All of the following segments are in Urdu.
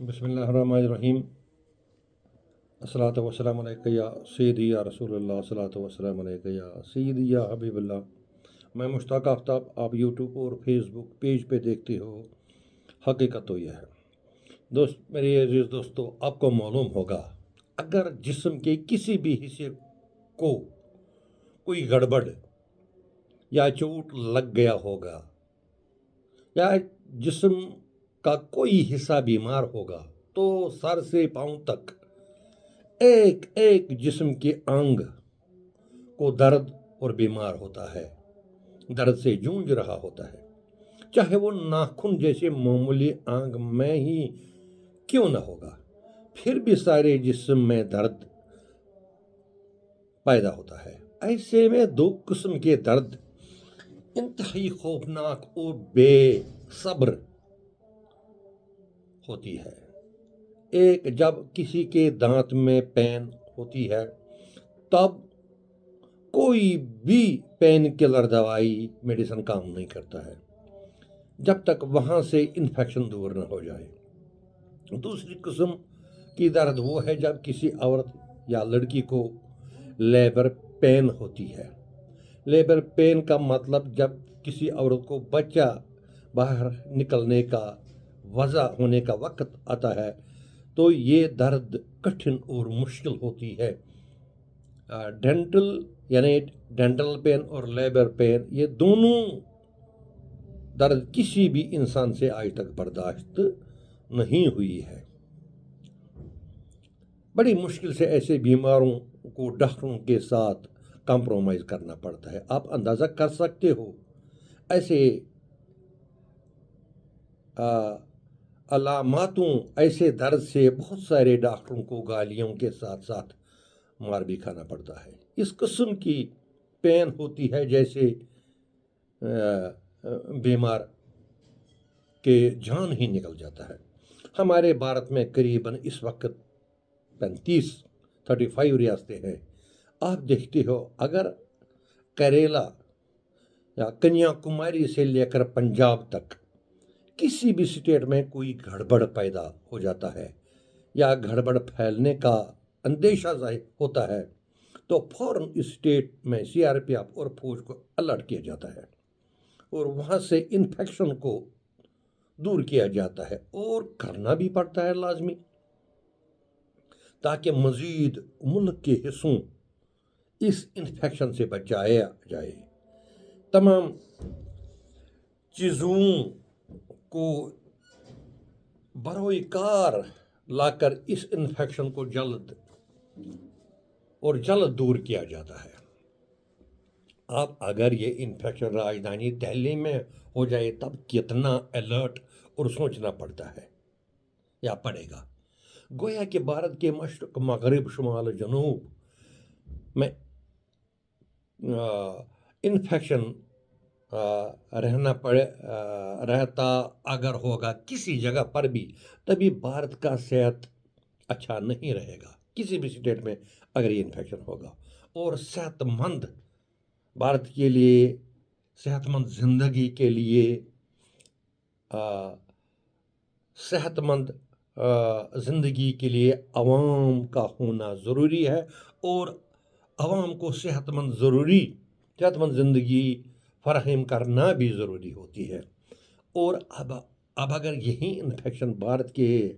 بسم اللہ الرحمن الرحیم۔ الصلاۃ والسلام علیکہ یا سیدی یا رسول اللہ، الصلاۃ والسلام علیکہ یا سیدی یا حبیب اللہ۔ میں مشتاق آفتاب، آپ یوٹیوب اور فیس بک پیج پہ دیکھتے ہو۔ حقیقت تو یہ ہے میرے عزیز دوستو، آپ کو معلوم ہوگا اگر جسم کے کسی بھی حصے کو کوئی گڑبڑ یا چوٹ لگ گیا ہوگا یا جسم کا کوئی حصہ بیمار ہوگا تو سر سے پاؤں تک ایک ایک جسم کے انگ کو درد اور بیمار ہوتا ہے، درد سے جونج رہا ہوتا ہے، چاہے وہ ناخن جیسے معمولی انگ میں ہی کیوں نہ ہوگا، پھر بھی سارے جسم میں درد پیدا ہوتا ہے۔ ایسے میں دو قسم کے درد انتہائی خوفناک اور بے صبر ہوتی ہے۔ ایک جب کسی کے دانت میں پین ہوتی ہے تب کوئی بھی پین کلر دوائی میڈیسن کام نہیں کرتا ہے جب تک وہاں سے انفیکشن دور نہ ہو جائے۔ دوسری قسم کی درد وہ ہے جب کسی عورت یا لڑکی کو لیبر پین ہوتی ہے۔ لیبر پین کا مطلب جب کسی عورت کو بچہ باہر نکلنے کا وضع ہونے کا وقت آتا ہے تو یہ درد کٹھن اور مشکل ہوتی ہے۔ ڈینٹل پین اور لیبر پین، یہ دونوں درد کسی بھی انسان سے آج تک برداشت نہیں ہوئی ہے۔ بڑی مشکل سے ایسے بیماروں کو ڈاکٹروں کے ساتھ کمپرومائز کرنا پڑتا ہے۔ آپ اندازہ کر سکتے ہو ایسے علاماتوں، ایسے درد سے بہت سارے ڈاکٹروں کو گالیوں کے ساتھ ساتھ مار بھی کھانا پڑتا ہے۔ اس قسم کی پین ہوتی ہے جیسے بیمار کے جان ہی نکل جاتا ہے۔ ہمارے بھارت میں قریباً اس وقت 35 ریاستیں ہیں۔ آپ دیکھتے ہو اگر کیرلا یا کنیا کماری سے لے کر پنجاب تک کسی بھی اسٹیٹ میں کوئی گڑبڑ پیدا ہو جاتا ہے یا گڑبڑ پھیلنے کا اندیشہ ظاہر ہوتا ہے تو فوراً اس اسٹیٹ میں CRPF اور فوج کو الرٹ کیا جاتا ہے اور وہاں سے انفیکشن کو دور کیا جاتا ہے، اور کرنا بھی پڑتا ہے لازمی، تاکہ مزید ملک کے حصوں اس انفیکشن سے بچایا جائے۔ تمام چیزوں کو بروئے کار لا کر اس انفیکشن کو جلد دور کیا جاتا ہے۔ اب اگر یہ انفیکشن راجدھانی دہلی میں ہو جائے تب کتنا الرٹ اور سوچنا پڑتا ہے یا پڑے گا۔ گویا کہ بھارت کے مشرق، مغرب، شمال، جنوب میں انفیکشن رہتا اگر ہوگا کسی جگہ پر بھی، تبھی بھارت کا صحت اچھا نہیں رہے گا کسی بھی اسٹیٹ میں اگر یہ انفیکشن ہوگا۔ اور صحت مند بھارت کے لیے، صحت مند زندگی کے لیے، صحت مند زندگی کے لیے عوام کا ہونا ضروری ہے، اور عوام کو صحت مند زندگی فراہم کرنا بھی ضروری ہوتی ہے۔ اور اب اگر یہی انفیکشن بھارت کے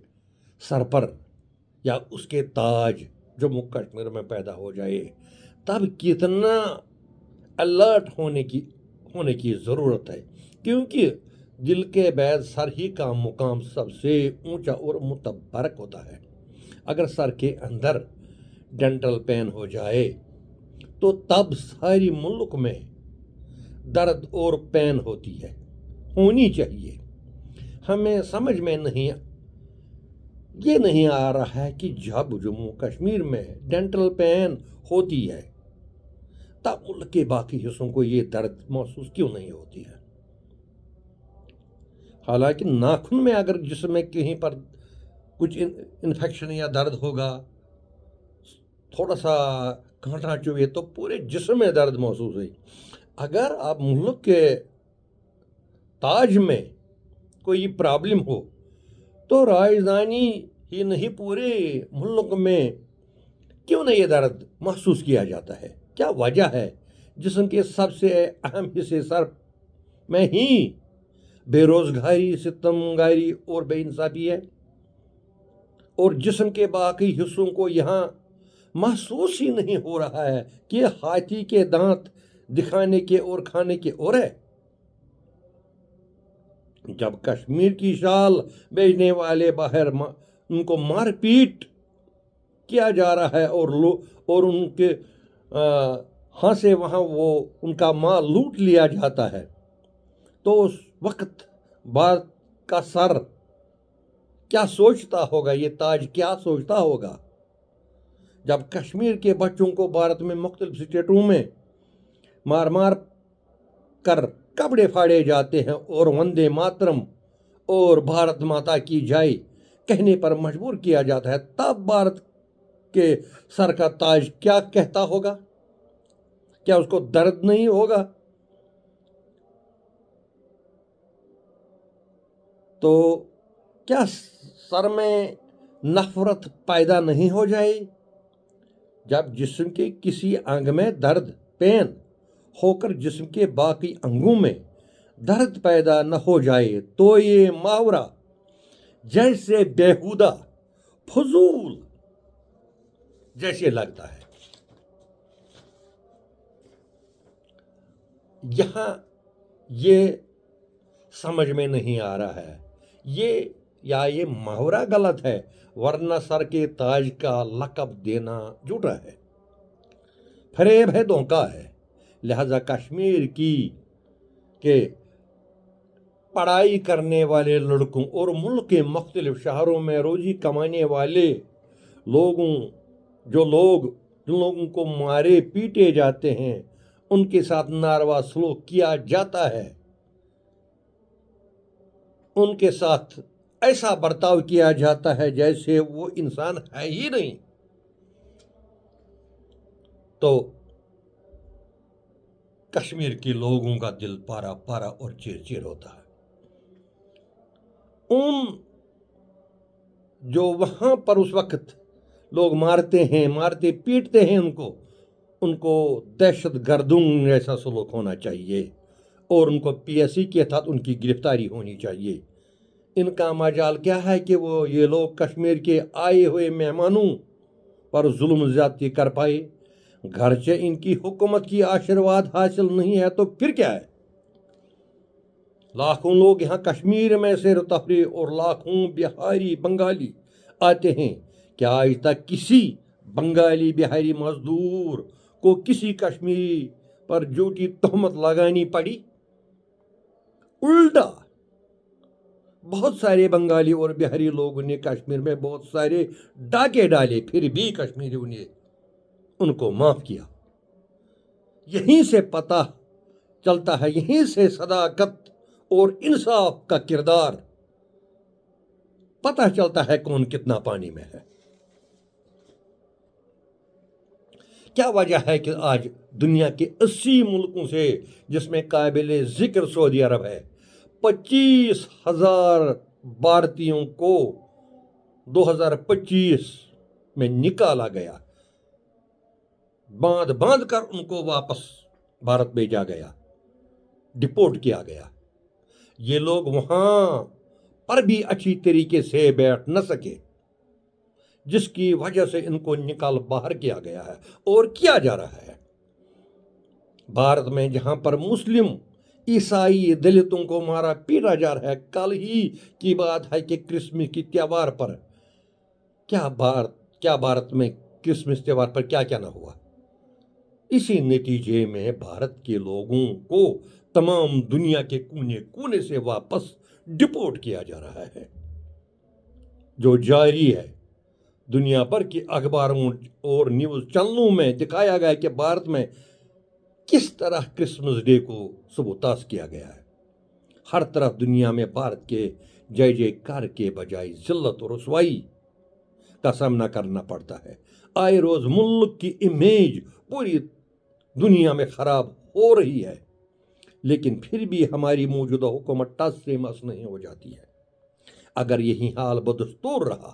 سر پر یا اس کے تاج جموں کشمیر میں پیدا ہو جائے تب کتنا الرٹ ہونے کی ضرورت ہے، کیونکہ دل کے بعد سر ہی کا مقام سب سے اونچا اور متبرک ہوتا ہے۔ اگر سر کے اندر ڈینٹل پین ہو جائے تو تب ساری ملک میں درد اور پین ہونی چاہیے۔ ہمیں سمجھ میں یہ نہیں آ رہا ہے کہ جب جموں کشمیر میں ڈینٹل پین ہوتی ہے تب ملک کے باقی حصوں کو یہ درد محسوس کیوں نہیں ہوتی ہے۔ حالانکہ ناخن میں اگر جسم میں کہیں پر کچھ انفیکشن یا درد ہوگا، تھوڑا سا کانٹا چوئے تو پورے جسم میں درد محسوس ہوئی۔ اگر آپ ملک کے تاج میں کوئی پرابلم ہو تو راجدھانی ہی نہیں پورے ملک میں کیوں نہ یہ درد محسوس کیا جاتا ہے؟ کیا وجہ ہے؟ جسم کے سب سے اہم حصے سر میں ہی بے روزگاری، ستمگاری اور بے انصافی ہے، اور جسم کے باقی حصوں کو یہاں محسوس ہی نہیں ہو رہا ہے کہ ہاتھی کے دانت دکھانے کے اور کھانے کے اور ہے۔ جب کشمیر کی شال بیچنے والے باہر ان کو مار پیٹ کیا جا رہا ہے اور ان کے ہاں سے وہاں وہ ان کا مال لوٹ لیا جاتا ہے، تو اس وقت بات کا سر کیا سوچتا ہوگا، یہ تاج کیا سوچتا ہوگا؟ جب کشمیر کے بچوں کو بھارت میں مختلف اسٹیٹوں میں مار مار کر کپڑے پھاڑے جاتے ہیں اور وندے ماترم اور بھارت ماتا کی جائے کہنے پر مجبور کیا جاتا ہے، تب بھارت کے سر کا تاج کیا کہتا ہوگا؟ کیا اس کو درد نہیں ہوگا؟ تو کیا سر میں نفرت پیدا نہیں ہو جائے؟ جب جسم کے کسی انگ میں درد پین ہو کر جسم کے باقی انگوں میں درد پیدا نہ ہو جائے تو یہ محاورہ جیسے بیہودہ فضول جیسے لگتا ہے۔ یہاں یہ سمجھ میں نہیں آ رہا ہے یہ محاورہ غلط ہے، ورنہ سر کے تاج کا لقب دینا جھوٹا ہے، فریب ہے، دھوکہ ہے۔ لہذا کشمیر کے پڑھائی کرنے والے لڑکوں اور ملک کے مختلف شہروں میں روزی کمانے والے جن لوگوں کو مارے پیٹے جاتے ہیں، ان کے ساتھ ناروا سلوک کیا جاتا ہے، ان کے ساتھ ایسا برتاؤ کیا جاتا ہے جیسے وہ انسان ہے ہی نہیں، تو کشمیر کے لوگوں کا دل پارا پارا اور چیر چیر ہوتا ہے۔ جو وہاں پر اس وقت لوگ مارتے پیٹتے ہیں، ان کو دہشت گردوں جیسا سلوک ہونا چاہیے، اور ان کو پی ایس سی کے تحت ان کی گرفتاری ہونی چاہیے۔ ان کا مجال کیا ہے کہ یہ لوگ کشمیر کے آئے ہوئے مہمانوں پر ظلم زیادتی کر پائے؟ گرچہ ان کی حکومت کی آشیرواد حاصل نہیں ہے تو پھر کیا ہے؟ لاکھوں لوگ یہاں کشمیر میں سیر و تفریح اور لاکھوں بہاری بنگالی آتے ہیں۔ کیا آج تک کسی بنگالی بہاری مزدور کو کسی کشمیری پر جھوٹی تہمت لگانی پڑی؟ الٹا بہت سارے بنگالی اور بہاری لوگوں نے کشمیر میں بہت سارے ڈاکے ڈالے، پھر بھی کشمیریوں نے ان کو معاف کیا۔ یہیں سے پتہ چلتا ہے، یہیں سے صداقت اور انصاف کا کردار پتہ چلتا ہے کون کتنا پانی میں ہے۔ کیا وجہ ہے کہ آج دنیا کے 80 ملکوں سے، جس میں قابل ذکر سعودی عرب ہے، 25,000 بھارتیوں کو 2025 میں نکالا گیا، باندھ کر ان کو واپس بھارت بھیجا گیا، ڈپورٹ کیا گیا۔ یہ لوگ وہاں پر بھی اچھی طریقے سے بیٹھ نہ سکے، جس کی وجہ سے ان کو نکال باہر کیا گیا ہے اور کیا جا رہا ہے۔ بھارت میں جہاں پر مسلم، عیسائی، دلتوں کو مارا پیٹا جا رہا ہے، کل ہی کی بات ہے کہ کرسمس کی تہوار پر کیا بھارت میں کرسمس تہوار پر کیا نہ ہوا۔ اسی نتیجے میں بھارت کے لوگوں کو تمام دنیا کے کونے کونے سے واپس ڈپورٹ کیا جا رہا ہے، جو جاری ہے۔ دنیا بھر کے اخباروں اور نیوز چینلوں میں دکھایا گیا کہ بھارت میں کس طرح کرسمس ڈے کو سبوتاژ کیا گیا ہے۔ ہر طرف دنیا میں بھارت کے جے جے کار کے بجائے ذلت اور رسوائی کا سامنا کرنا پڑتا ہے۔ آئے روز ملک کی امیج پوری دنیا میں خراب ہو رہی ہے، لیکن پھر بھی ہماری موجودہ حکومت ٹس سے مس نہیں ہو جاتی ہے۔ اگر یہی حال بدستور رہا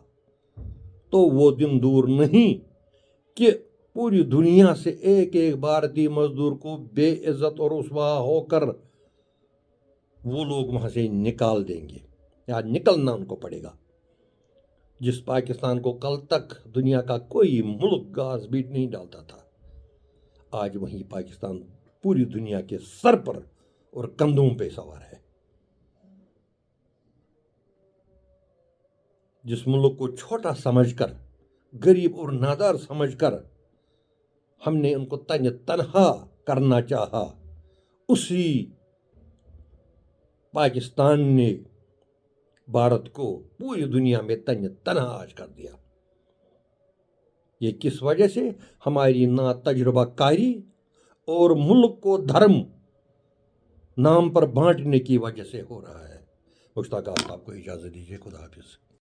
تو وہ دن دور نہیں کہ پوری دنیا سے ایک ایک بھارتی مزدور کو بے عزت اور رسوا ہو کر وہ لوگ وہاں سے نکال دیں گے یا نکلنا ان کو پڑے گا۔ جس پاکستان کو کل تک دنیا کا کوئی ملک گاز بیٹ نہیں ڈالتا تھا، آج وہی پاکستان پوری دنیا کے سر پر اور کندھوں پہ سوار ہے۔ جس ملک کو چھوٹا سمجھ کر، غریب اور نادار سمجھ کر ہم نے ان کو تنہا کرنا چاہا، اسی پاکستان نے بھارت کو پوری دنیا میں تنہا آج کر دیا۔ یہ کس وجہ سے؟ ہماری نا تجربہ کاری اور ملک کو دھرم نام پر بانٹنے کی وجہ سے ہو رہا ہے۔ مشتاق آپ کو اجازت دیجیے، خدا حافظ۔